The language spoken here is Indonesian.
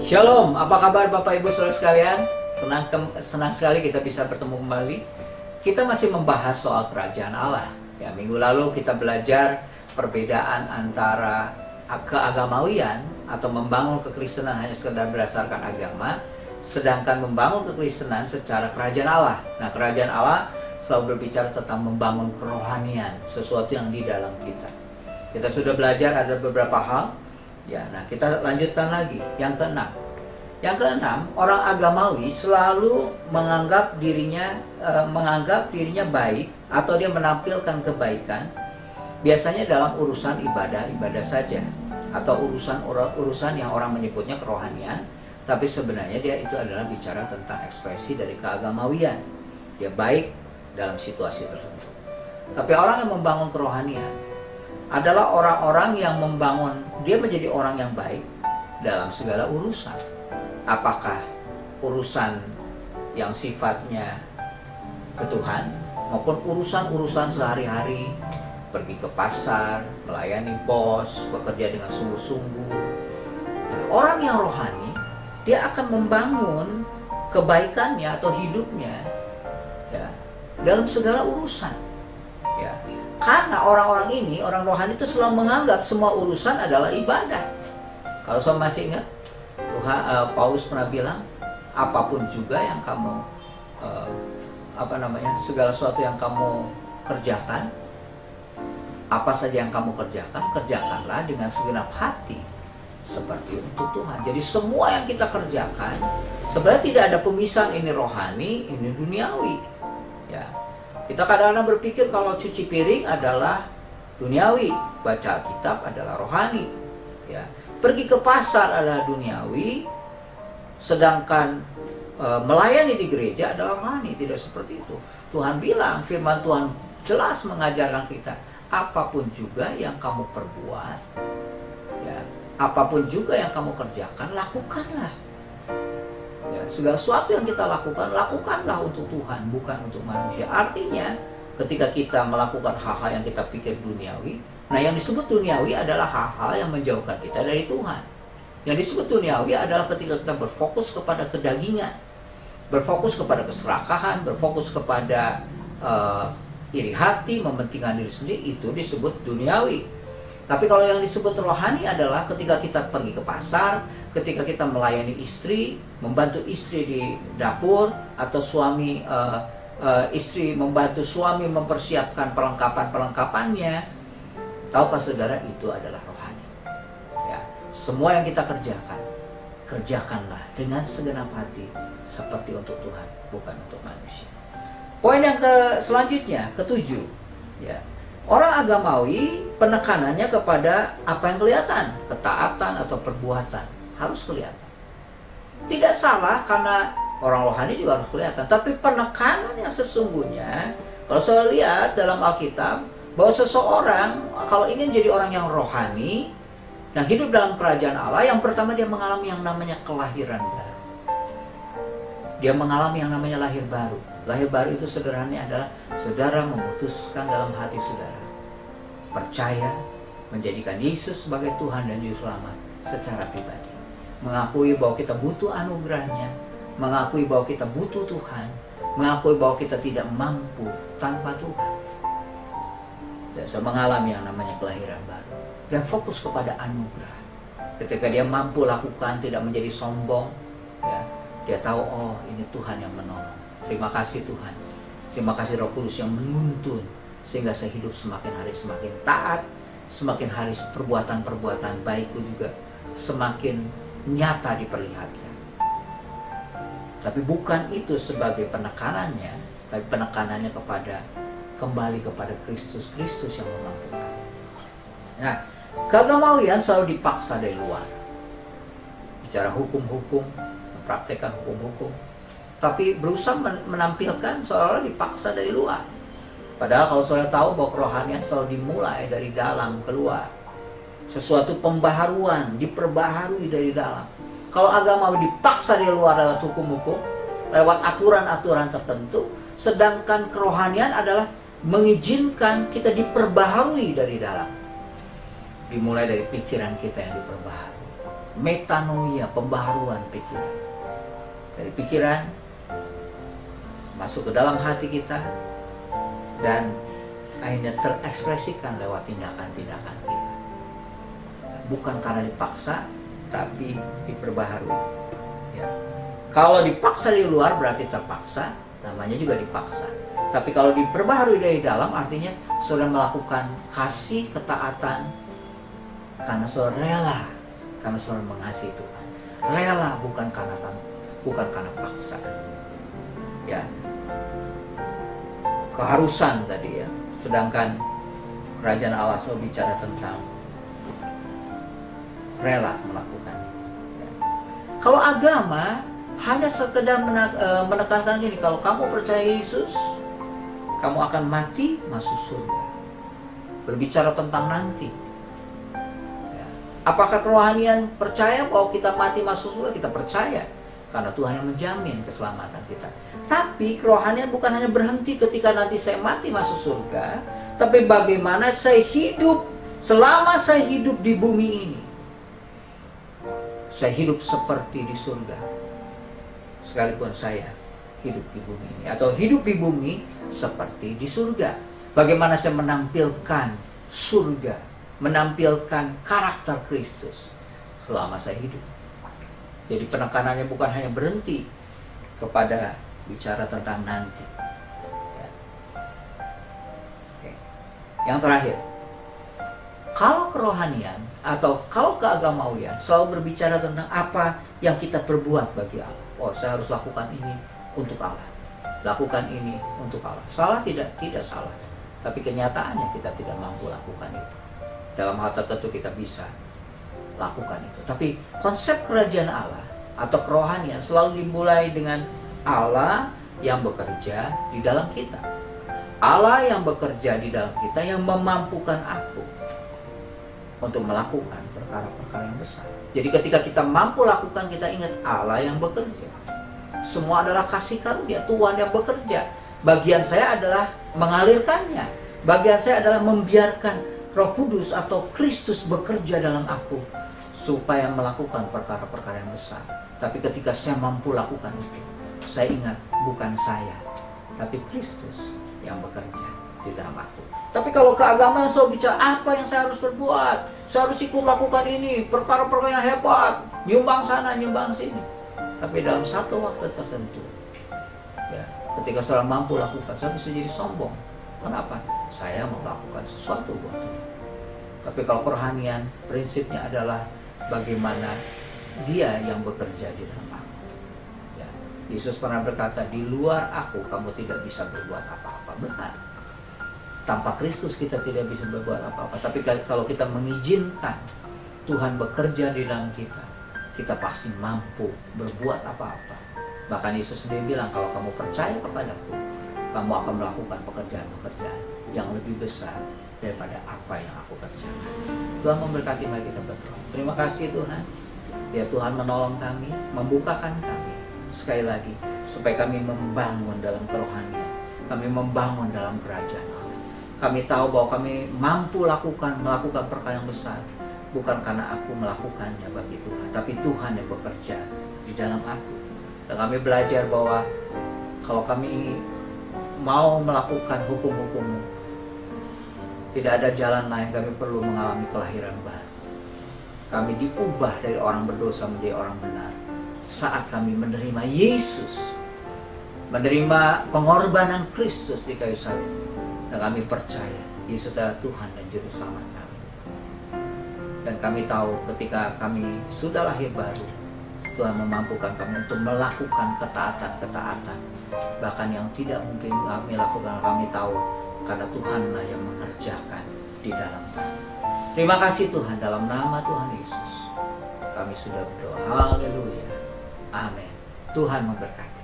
Shalom, apa kabar Bapak Ibu Saudara sekalian? Senang sekali kita bisa bertemu kembali. Kita masih membahas soal kerajaan Allah. Ya, minggu lalu kita belajar perbedaan antara keagamawian atau membangun kekristenan hanya sekedar berdasarkan agama, sedangkan membangun kekristenan secara kerajaan Allah. Nah, kerajaan Allah selalu berbicara tentang membangun kerohanian, sesuatu yang di dalam kita. Kita sudah belajar ada beberapa hal. Ya, nah kita lanjutkan lagi. Yang keenam, orang agamawi selalu menganggap dirinya baik atau dia menampilkan kebaikan. Biasanya dalam urusan ibadah saja atau urusan yang orang menyebutnya kerohanian, tapi sebenarnya dia itu adalah bicara tentang ekspresi dari keagamawian. Dia baik dalam situasi tertentu. Tapi orang yang membangun kerohanian adalah orang-orang yang dia menjadi orang yang baik dalam segala urusan. Apakah urusan yang sifatnya ke Tuhan maupun urusan-urusan sehari-hari, pergi ke pasar, melayani bos, bekerja dengan sungguh-sungguh. Orang yang rohani, dia akan membangun kebaikannya atau hidupnya ya, dalam segala urusan. Ya. Karena orang-orang ini, orang rohani itu selalu menganggap semua urusan adalah ibadah. Kalau saya masih ingat, Paulus pernah bilang, apapun juga yang kamu, segala sesuatu yang kamu kerjakan, apa saja yang kamu kerjakan, kerjakanlah dengan segenap hati, seperti untuk Tuhan. Jadi semua yang kita kerjakan, sebenarnya tidak ada pemisahan ini rohani, ini duniawi. Ya. Kita kadang-kadang berpikir kalau cuci piring adalah duniawi, baca Alkitab adalah rohani, ya. Pergi ke pasar adalah duniawi, sedangkan melayani di gereja adalah rohani. Tidak seperti itu. Tuhan bilang, firman Tuhan jelas mengajarkan kita, apapun juga yang kamu perbuat, ya, apapun juga yang kamu kerjakan, lakukanlah. Ya, segala sesuatu yang kita lakukan, lakukanlah untuk Tuhan, bukan untuk manusia. Artinya, ketika kita melakukan hal-hal yang kita pikir duniawi, nah yang disebut duniawi adalah hal-hal yang menjauhkan kita dari Tuhan. Yang disebut duniawi adalah ketika kita berfokus kepada kedagingan, berfokus kepada keserakahan, berfokus kepada iri hati, mementingkan diri sendiri, itu disebut duniawi. Tapi kalau yang disebut rohani adalah ketika kita pergi ke pasar, ketika kita melayani istri, membantu istri di dapur, atau istri membantu suami mempersiapkan perlengkapan-perlengkapannya. Tahukah saudara, itu adalah rohani. Ya, semua yang kita kerjakan, kerjakanlah dengan segenap hati seperti untuk Tuhan, bukan untuk manusia. Poin yang selanjutnya, ketujuh, ya. Orang agamawi penekanannya kepada apa yang kelihatan, ketaatan atau perbuatan harus kelihatan. Tidak salah karena orang rohani juga harus kelihatan, tapi penekanan yang sesungguhnya, kalau saya lihat dalam Alkitab, bahwa seseorang kalau ingin jadi orang yang rohani dan hidup dalam kerajaan Allah, yang pertama dia mengalami yang namanya kelahiran baru. Dia mengalami yang namanya lahir baru. Lahir baru itu sederhananya adalah saudara memutuskan dalam hati saudara, percaya, menjadikan Yesus sebagai Tuhan dan Juru Selamat secara pribadi. Mengakui bahwa kita butuh anugerahnya, mengakui bahwa kita butuh Tuhan, mengakui bahwa kita tidak mampu tanpa Tuhan. Dan saya mengalami yang namanya kelahiran baru. Dan fokus kepada anugerah. Ketika dia mampu lakukan, tidak menjadi sombong, ya, dia tahu, oh ini Tuhan yang menolong. Terima kasih Tuhan. Terima kasih Roh Kudus yang menuntun, sehingga saya hidup semakin hari semakin taat, semakin hari perbuatan-perbuatan baikku juga semakin nyata diperlihatkan. Tapi bukan itu sebagai penekanannya, tapi penekanannya kembali kepada Kristus yang memampukan. Nah, keagamawian selalu dipaksa dari luar. Bicara hukum-hukum, mempraktekkan hukum-hukum, tapi berusaha menampilkan seolah-olah dipaksa dari luar. Padahal kalau saudara tahu bahwa kerohanian selalu dimulai dari dalam keluar. Sesuatu pembaharuan, diperbaharui dari dalam. Kalau agama dipaksa dari luar lewat hukum-hukum, lewat aturan-aturan tertentu, sedangkan kerohanian adalah mengizinkan kita diperbaharui dari dalam. Dimulai dari pikiran kita yang diperbaharui. metanoia, pembaharuan pikiran. Dari pikiran masuk ke dalam hati kita dan akhirnya terekspresikan lewat tindakan-tindakan kita. Bukan karena dipaksa, tapi diperbaharui. Ya. Kalau dipaksa di luar berarti terpaksa, namanya juga dipaksa. Tapi kalau diperbaharui dari dalam artinya saudara melakukan kasih, ketaatan karena saudara rela, karena saudara mengasihi Tuhan. Rela bukan karena paksa. Ya. Keharusan tadi ya. Sedangkan kerajaan Allah selalu bicara tentang rela melakukan. Ya. Kalau agama hanya sekedar menekankan gini, kalau kamu percaya Yesus, kamu akan mati masuk surga. Berbicara tentang nanti. Ya. Apakah kerohanian percaya bahwa kita mati masuk surga? Kita percaya. Karena Tuhan yang menjamin keselamatan kita. Tapi kerohanian bukan hanya berhenti ketika nanti saya mati masuk surga. Tapi bagaimana saya hidup selama saya hidup di bumi ini. Saya hidup seperti di surga. Sekalipun saya hidup di bumi ini. Atau hidup di bumi seperti di surga. Bagaimana saya menampilkan surga. Menampilkan karakter Kristus selama saya hidup. Jadi penekanannya bukan hanya berhenti kepada bicara tentang nanti. Ya. Oke. Yang terakhir, kalau kerohanian atau kalau keagamawian selalu berbicara tentang apa yang kita perbuat bagi Allah. Oh, saya harus lakukan ini untuk Allah. Lakukan ini untuk Allah. Salah tidak salah. Tapi kenyataannya kita tidak mampu lakukan itu. Dalam hal tertentu kita bisa lakukan itu. Tapi konsep kerajaan Allah atau kerohanian selalu dimulai dengan Allah yang bekerja di dalam kita. Allah yang bekerja di dalam kita yang memampukan aku untuk melakukan perkara-perkara yang besar. Jadi ketika kita mampu lakukan, kita ingat Allah yang bekerja. Semua adalah kasih karunia, Tuhan yang bekerja. Bagian saya adalah mengalirkannya. Bagian saya adalah membiarkan Roh Kudus atau Kristus bekerja dalam aku supaya melakukan perkara-perkara yang besar. Tapi ketika saya mampu lakukan itu, saya ingat bukan saya, tapi Kristus yang bekerja di dalam aku. Tapi kalau keagamaan selalu bicara apa yang saya harus perbuat, saya harus ikut lakukan ini, perkara-perkara yang hebat, nyumbang sana, nyumbang sini. Tapi dalam satu waktu tertentu, ya, ketika saya mampu lakukan, saya bisa jadi sombong. Kenapa? Saya mau melakukan sesuatu buat Tuhan. Tapi kalau kerohanian, prinsipnya adalah bagaimana Dia yang bekerja di dalam aku. Ya. Yesus pernah berkata, di luar aku kamu tidak bisa berbuat apa-apa. Benar. Tanpa Kristus kita tidak bisa berbuat apa-apa. Tapi kalau kita mengizinkan Tuhan bekerja di dalam kita, kita pasti mampu berbuat apa-apa. Bahkan Yesus sendiri bilang, kalau kamu percaya kepadaku, kamu akan melakukan pekerjaan-pekerjaan yang lebih besar daripada apa yang aku kerjakan. Tuhan memberkati, mari kita berdoa. Terima kasih Tuhan. Ya Tuhan menolong kami, membukakan kami sekali lagi supaya kami membangun dalam kerohanian, kami membangun dalam kerajaan Allah. Kami tahu bahwa kami mampu melakukan perkara yang besar bukan karena aku melakukannya bagi Tuhan, tapi Tuhan yang bekerja di dalam aku. Dan kami belajar bahwa kalau kami mau melakukan hukum-hukum-Mu, tidak ada jalan lain, kami perlu mengalami kelahiran baru. Kami diubah dari orang berdosa menjadi orang benar saat kami menerima Yesus, menerima pengorbanan Kristus di kayu salib, dan kami percaya Yesus adalah Tuhan dan Juru Selamat kami. Dan kami tahu ketika kami sudah lahir baru, Tuhan memampukan kami untuk melakukan ketaatan-ketaatan, bahkan yang tidak mungkin kami lakukan. Kami tahu karena Tuhanlah yang mengerjakan di dalam kami. Terima kasih Tuhan, dalam nama Tuhan Yesus kami sudah berdoa. Haleluya. Amin. Tuhan memberkati.